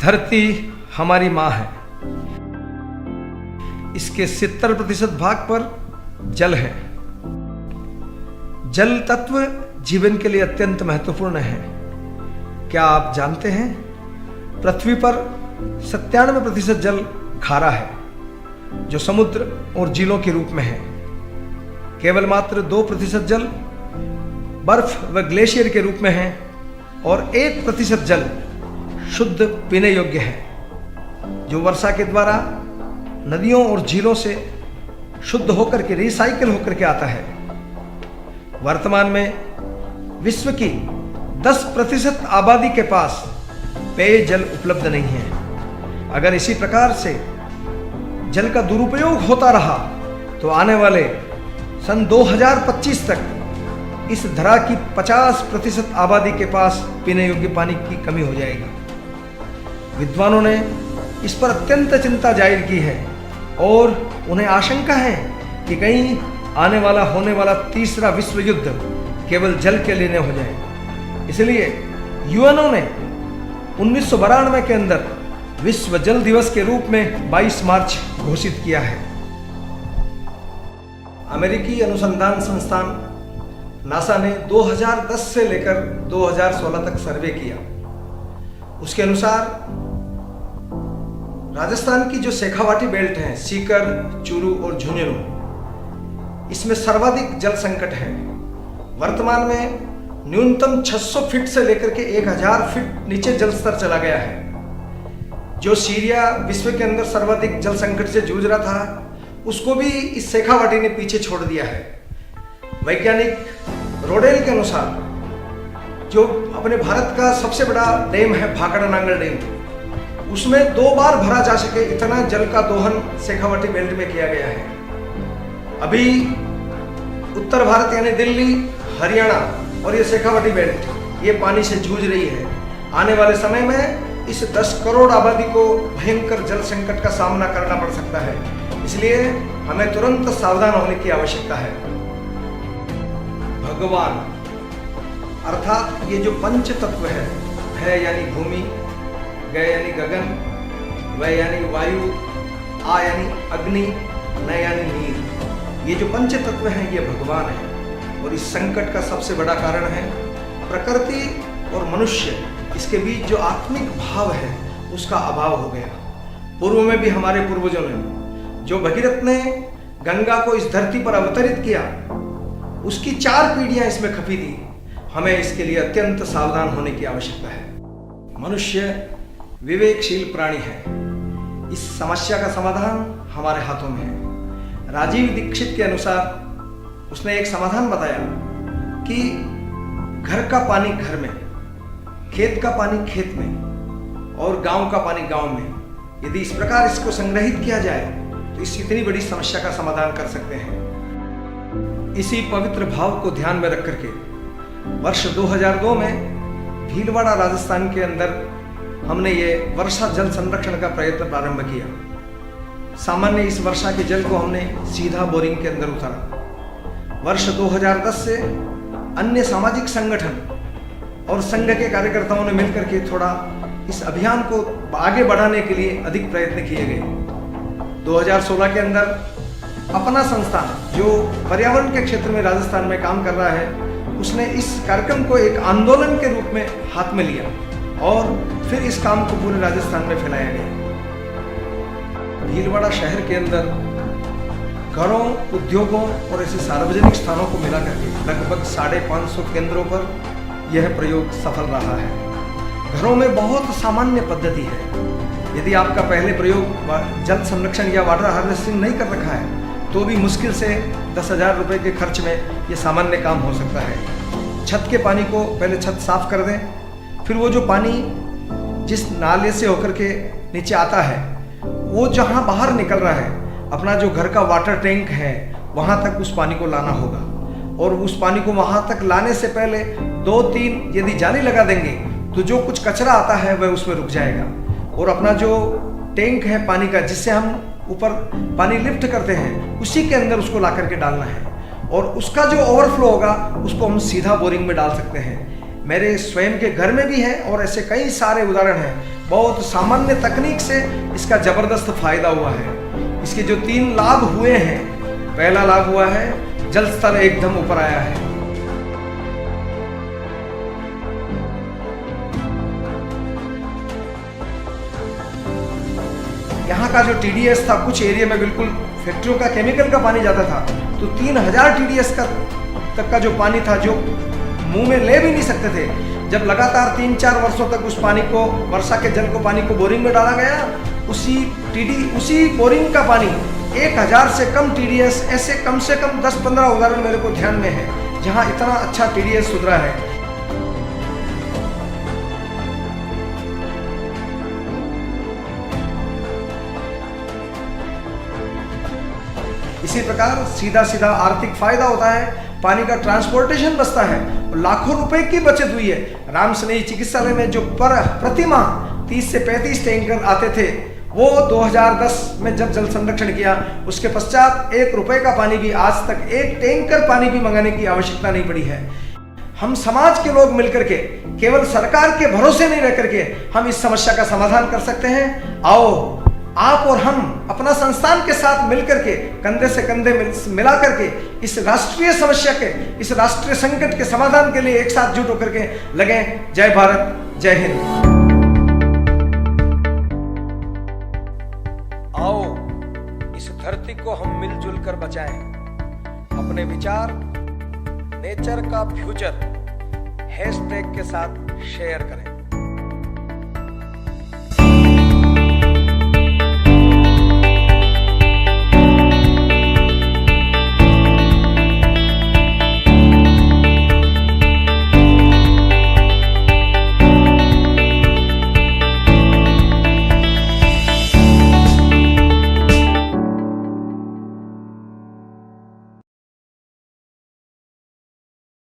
धरती हमारी माँ है। इसके 70% भाग पर जल है। जल तत्व जीवन के लिए अत्यंत महत्वपूर्ण है। क्या आप जानते हैं, पृथ्वी पर 97% जल खारा है, जो समुद्र और झीलों के रूप में है। केवल मात्र 2% जल बर्फ व ग्लेशियर के रूप में है और 1% जल शुद्ध पीने योग्य है, जो वर्षा के द्वारा नदियों और झीलों से शुद्ध होकर के रिसाइकिल होकर के आता है। वर्तमान में विश्व की 10% आबादी के पास पेयजल उपलब्ध नहीं है। अगर इसी प्रकार से जल का दुरुपयोग होता रहा तो आने वाले सन 2025 तक इस धरा की 50% आबादी के पास पीने योग्य पानी की कमी हो जाएगी। विद्वानों ने इस पर अत्यंत चिंता जाहिर की है और उन्हें आशंका है कि कहीं आने वाला होने वाला तीसरा विश्व युद्ध केवल जल के लिए न हो जाए। इसलिए यूएनओ ने 1992 के अंदर विश्व जल दिवस के रूप में 22 मार्च घोषित किया है। अमेरिकी अनुसंधान संस्थान नासा ने 2010 से लेकर 2016 तक सर्वे किया। उसके अनुसार राजस्थान की जो शेखावाटी बेल्ट है, सीकर, चूरू और झुंझुनू, इसमें सर्वाधिक जल संकट है। वर्तमान में न्यूनतम 600 फीट से लेकर के 1000 फीट नीचे जल स्तर चला गया है। जो सीरिया विश्व के अंदर सर्वाधिक जल संकट से जूझ रहा था, उसको भी इस शेखावाटी ने पीछे छोड़ दिया है। वैज्ञानिक रोडेल के अनुसार जो अपने भारत का सबसे बड़ा डैम है भाखड़ा नांगल डैम, उसमें 2 बार भरा जा सके इतना जल का दोहन शेखावाटी बेल्ट में किया गया है। अभी उत्तर भारत यानी दिल्ली, हरियाणा और ये शेखावाटी बेल्ट ये पानी से जूझ रही है। आने वाले समय में इस 10 करोड़ आबादी को भयंकर जल संकट का सामना करना पड़ सकता है। इसलिए हमें तुरंत सावधान होने की आवश्यकता है। भगवान अर्थात ये जो पंच तत्व है यानी भूमि, ग यानी गगन, व यानी वायु, आ यानी अग्नि, न यानी नीर, ये जो पंच तत्व हैं ये भगवान है। और इस संकट का सबसे बड़ा कारण है प्रकृति और मनुष्य, इसके बीच जो आत्मिक भाव है उसका अभाव हो गया। पूर्व में भी हमारे पूर्वजों ने, जो भगीरथ ने गंगा को इस धरती पर अवतरित किया, उसकी 4 पीढ़ियां इसमें खपी थी। हमें इसके लिए अत्यंत सावधान होने की आवश्यकता है। मनुष्य विवेकशील प्राणी है। इस समस्या का समाधान हमारे हाथों में है। राजीव दीक्षित के अनुसार उसने एक समाधान बताया कि घर का पानी घर में, खेत का पानी खेत में और गांव का पानी गांव में, यदि इस प्रकार इसको संग्रहित किया जाए तो इस इतनी बड़ी समस्या का समाधान कर सकते हैं। इसी पवित्र भाव को ध्यान में रख करके वर्ष 2002 में भीलवाड़ा राजस्थान के अंदर हमने ये वर्षा जल संरक्षण का प्रयत्न प्रारंभ किया। सामान्य इस वर्षा के जल को हमने सीधा बोरिंग के अंदर उतारा। वर्ष 2010 से अन्य सामाजिक संगठन और संघ के कार्यकर्ताओं ने मिलकर के थोड़ा इस अभियान को आगे बढ़ाने के लिए अधिक प्रयत्न किए गए। 2016 के अंदर अपना संस्थान जो पर्यावरण के क्षेत्र में राजस्थान में काम कर रहा है, उसने इस कार्यक्रम को एक आंदोलन के रूप में हाथ में लिया और फिर इस काम को पूरे राजस्थान में फैलाया गया। भीलवाड़ा शहर के अंदर घरों, उद्योगों और ऐसे सार्वजनिक स्थानों को मिलाकर के लगभग 550 केंद्रों पर यह प्रयोग सफल रहा है। घरों में बहुत सामान्य पद्धति है। यदि आपका पहले प्रयोग जल संरक्षण या वाटर हार्वेस्टिंग नहीं कर रखा है तो भी मुश्किल से 10,000 रुपये के खर्च में ये सामान्य काम हो सकता है। छत के पानी को पहले छत साफ कर दें, फिर वो जो पानी जिस नाले से होकर के नीचे आता है, वो जहाँ बाहर निकल रहा है, अपना जो घर का वाटर टैंक है वहाँ तक उस पानी को लाना होगा। और उस पानी को वहाँ तक लाने से पहले 2-3 यदि जाली लगा देंगे तो जो कुछ कचरा आता है वह उसमें रुक जाएगा। और अपना जो टैंक है पानी का, जिससे हम ऊपर पानी लिफ्ट करते हैं, उसी के अंदर उसको ला करके डालना है और उसका जो ओवरफ्लो होगा उसको हम सीधा बोरिंग में डाल सकते हैं। मेरे स्वयं के घर में भी है और ऐसे कई सारे उदाहरण हैं बहुत सामान्य तकनीक से इसका जबरदस्त फायदा हुआ है। इसके जो 3 लाभ हुए हैं, पहला लाभ हुआ है जल स्तर एकदम ऊपर आया है। यहाँ का जो TDS था, कुछ एरिया में बिल्कुल फैक्ट्रियों का केमिकल का पानी जाता था, तो 3000 TDS तक का जो पानी था, जो मुंह में ले भी नहीं सकते थे। जब लगातार 3-4 वर्षों तक उस पानी को, वर्षा के जल को पानी को बोरिंग में डाला गया, उसी बोरिंग का पानी 1000 से कम TDS, ऐसे कम से कम 10-15 उदाहरण मेरे को ध्यान में है जहाँ इतना अच्छा TDS सुधरा है। इसी प्रकार सीधा सीधा आर्थिक फायदा होता है, पानी का ट्रांसपोर्टेशन बचता है और लाखों रुपए की बचत हुई है। रामसनेही चिकित्सालय में जो प्रति माह 30 से 35 टैंकर आते थे, वो 2010 में जब जल संरक्षण किया, उसके पश्चात 1 रुपए का पानी भी, आज तक 1 टैंकर पानी भी मंगाने की आवश्यकता नहीं पड़ी है। हम समाज के लोग मिलकर के, केवल सरकार के भरोसे नहीं रह करके हम इस समस्या का समाधान कर सकते हैं। आओ आप और हम अपना संस्थान के साथ मिलकर के, कंधे से कंधे मिला करके इस राष्ट्रीय समस्या के, इस राष्ट्रीय संकट के समाधान के लिए एक साथ जुट होकर के लगे। जय भारत, जय हिंद। आओ इस धरती को हम मिलजुल कर बचाएं, अपने विचार नेचर का फ्यूचर हैशटैग के साथ शेयर करें।